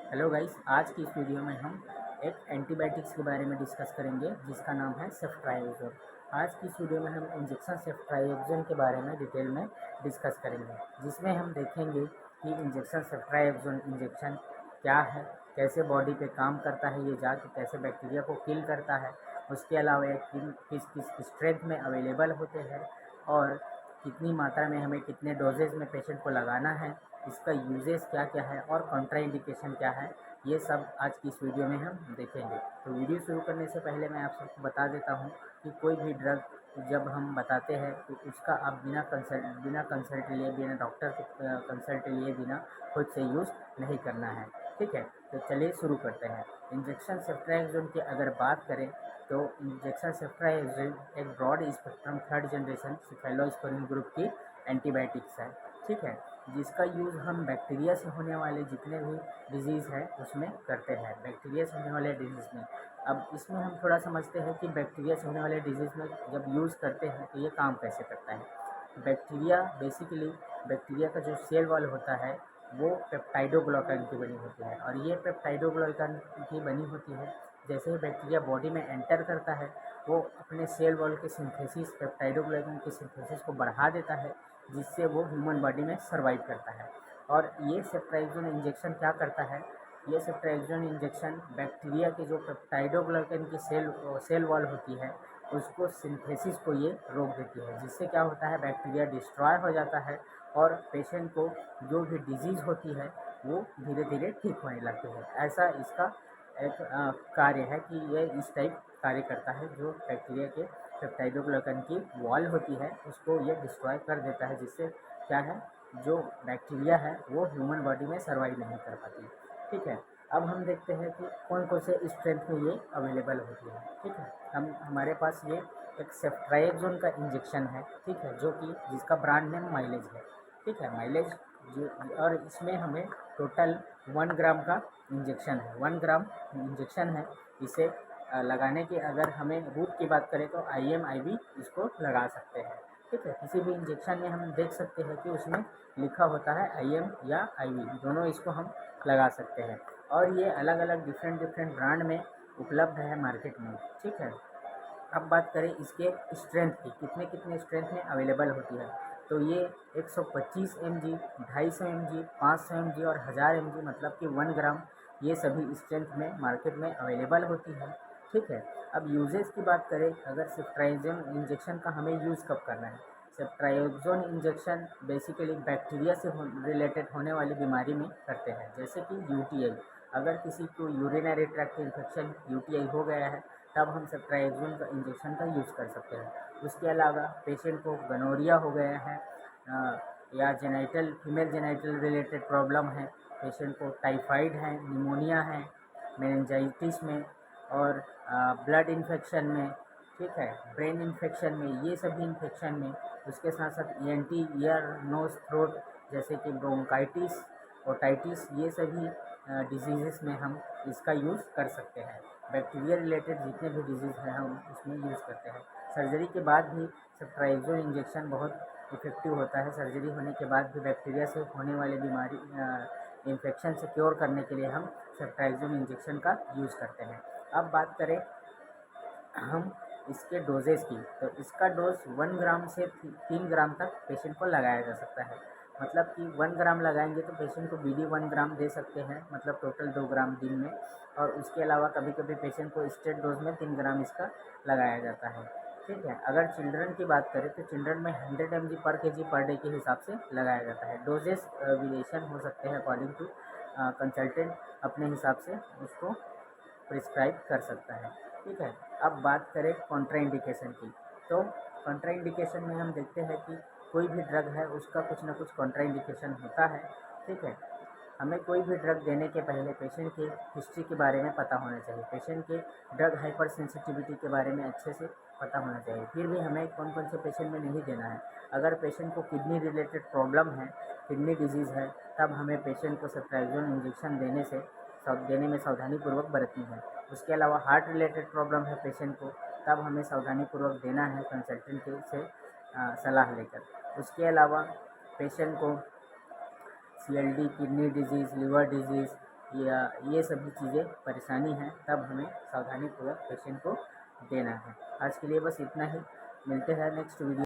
Hello guys, आज की इस वीडियो में हम एक एंटीबायोटिक्स के बारे में डिस्कस करेंगे जिसका नाम है सेफ्ट्राइजोन। आज की इस वीडियो में हम इंजेक्शन सेफ्ट्राइजोन के बारे में डिटेल में डिस्कस करेंगे, जिसमें हम देखेंगे कि इंजेक्शन सेफ्ट्राइजोन इंजेक्शन क्या है, कैसे बॉडी पे काम करता है, ये जाके कैसे बैक्टीरिया को किल करता है, उसके अलावा ये किस किस स्ट्रेंथ में अवेलेबल होते हैं और कितनी मात्रा में हमें कितने डोजेज में पेशेंट को लगाना है, इसका यूजेस क्या क्या है और कॉन्ट्राइंडिकेशन क्या है, ये सब आज की इस वीडियो में हम देखेंगे। तो वीडियो शुरू करने से पहले मैं आप सबको बता देता हूँ कि कोई भी ड्रग जब हम बताते हैं तो उसका आप बिना कंसल्ट लिए, बिना डॉक्टर के कंसल्ट लिए बिना खुद से यूज़ नहीं करना है। ठीक है, तो चलिए शुरू करते हैं। इंजेक्शन सेफ्ट्राइजोन की अगर बात करें तो इंजेक्शन सेफ्ट्राइजोन एक broad spectrum third generation cephalosporin group की एंटीबायोटिक्स है। ठीक है, जिसका यूज़ हम बैक्टीरिया से होने वाले जितने भी डिजीज़ है उसमें करते हैं। बैक्टीरिया से होने वाले डिजीज़ में अब इसमें हम थोड़ा समझते हैं कि बैक्टीरिया से होने वाले डिजीज़ में जब यूज़ करते हैं तो ये काम कैसे करता है। बैक्टीरिया बेसिकली, बैक्टीरिया का जो सेल वॉल होता है वो पेप्टाइडोग्लाइकन की बनी होती है, और ये पेप्टाइडोग्लाइकन की बनी होती है। जैसे ही बैक्टीरिया बॉडी में एंटर करता है वो अपने सेल वॉल के सिंथेसिस, पेप्टाइडोग्लाइकन की सिंथेसिस को बढ़ा देता है, जिससे वो ह्यूमन बॉडी में सर्वाइव करता है। और ये सेफ्ट्राइजोन इंजेक्शन क्या करता है, ये सेफ्ट्राइजोन इंजेक्शन बैक्टीरिया के जो पेप्टाइडोग्लाइकन की सेल वॉल होती है उसको सिंथेसिस को ये रोक देती है, जिससे क्या होता है बैक्टीरिया डिस्ट्रॉय हो जाता है और पेशेंट को जो भी डिजीज़ होती है वो धीरे धीरे ठीक होने लगती है। ऐसा इसका एक कार्य है कि ये इस टाइप कार्य करता है, जो बैक्टीरिया के पेप्टाइडोग्लाइकन की वॉल होती है उसको ये डिस्ट्रॉय कर देता है, जिससे क्या है जो बैक्टीरिया है वो ह्यूमन बॉडी में सर्वाइव नहीं कर पाती। ठीक है, अब हम देखते हैं कि कौन कौन से स्ट्रेंथ में ये अवेलेबल होती है। ठीक है, हमारे पास ये एक सेफ्ट्राइजोन का इंजेक्शन है। ठीक है, जो कि जिसका ब्रांड नेम माइलेज है। ठीक है, माइलेज जो, और इसमें हमें टोटल 1 ग्राम का इंजेक्शन है, 1 ग्राम इंजेक्शन है। इसे लगाने की अगर हमें रूट की बात करें तो IM IV इसको लगा सकते हैं। ठीक है, किसी भी इंजेक्शन में हम देख सकते हैं कि उसमें लिखा होता है IM या IV, दोनों इसको हम लगा सकते हैं। और ये अलग अलग डिफरेंट ब्रांड में उपलब्ध है मार्केट में। ठीक है, अब बात करें इसके स्ट्रेंथ की, कितने कितने स्ट्रेंथ में अवेलेबल होती है, तो ये 125 mg, 250 mg, 500 mg और 1000 mg, मतलब कि 1 ग्राम, ये सभी स्ट्रेंथ में मार्केट में अवेलेबल होती है। ठीक है, अब यूजेस की बात करें, अगर सेफ्ट्राइजोन इंजेक्शन का हमें यूज़ कब करना है। सेफ्ट्राइजोन इंजेक्शन बेसिकली बैक्टीरिया से रिलेटेड होने वाली बीमारी में करते हैं, जैसे कि UTI। अगर किसी को यूरिनरी ट्रैक्ट इन्फेक्शन UTI हो गया है तब हम सेफ्ट्राइजोन का इंजेक्शन का यूज़ कर सकते हैं। उसके अलावा पेशेंट को गनोरिया हो गया है या genital, female genital related problem है, पेशेंट को टाइफाइड है, निमोनिया है, मेनिंजाइटिस में और ब्लड इन्फेक्शन में, ठीक है, ब्रेन इन्फेक्शन में, ये सभी इन्फेक्शन में, उसके साथ साथ ENT, ईयर नोज थ्रोट, जैसे कि ब्रोंकाइटिस, ओटाइटिस, ये सभी डिजीज़ में हम इसका यूज़ कर सकते हैं। बैक्टीरिया रिलेटेड जितने भी डिजीज़ हैं हम उसमें यूज़ करते हैं। सर्जरी के बाद भी सेफ्ट्राइजोन इंजेक्शन बहुत इफ़ेक्टिव होता है। सर्जरी होने के बाद भी बैक्टीरिया से होने वाली बीमारी इन्फेक्शन से क्योर करने के लिए हम सेफ्ट्राइजोन इंजेक्शन का यूज़ करते हैं। अब बात करें हम इसके डोजेज़ की, तो इसका डोज़ 1 ग्राम से 3 ग्राम तक पेशेंट को लगाया जा सकता है। मतलब कि 1 ग्राम लगाएंगे तो पेशेंट को BD 1 ग्राम दे सकते हैं, मतलब टोटल 2 ग्राम दिन में। और उसके अलावा कभी कभी पेशेंट को स्टेट डोज में 3 ग्राम इसका लगाया जाता है। ठीक है, अगर चिल्ड्रन की बात करें तो चिल्ड्रन में 100 mg पर kg पर डे के हिसाब से लगाया जाता है। डोजेस वेरिएशन हो सकते हैं अकॉर्डिंग टू कंसल्टेंट, अपने हिसाब से उसको प्रिस्क्राइब कर सकता है। ठीक है, अब बात करें कॉन्ट्राइंडिकेशन की, तो कॉन्ट्राइंडिकेशन में हम देखते हैं कि कोई भी ड्रग है उसका कुछ ना कुछ कॉन्ट्राइंडिकेशन होता है। ठीक है, हमें कोई भी ड्रग देने के पहले पेशेंट के हिस्ट्री के बारे में पता होना चाहिए, पेशेंट के ड्रग हाइपर सेंसिटिविटी के बारे में अच्छे से पता होना चाहिए। फिर भी हमें कौन कौन से पेशेंट में नहीं देना है। अगर पेशेंट को किडनी रिलेटेड प्रॉब्लम है, किडनी डिजीज़ है, तब हमें पेशेंट को सेफ्ट्राइजोन इंजेक्शन देने में सावधानी पूर्वक बरतनी है। उसके अलावा हार्ट रिलेटेड प्रॉब्लम है पेशेंट को, तब हमें सावधानी पूर्वक देना है कंसल्टेंट से सलाह लेकर। उसके अलावा पेशेंट को CLD, kidney disease, liver disease, ये सभी चीज़ें परेशानी हैं, तब हमें सावधानीपूर्वक पेशेंट को देना है। आज के लिए बस इतना ही, मिलते हैं नेक्स्ट वीडियो।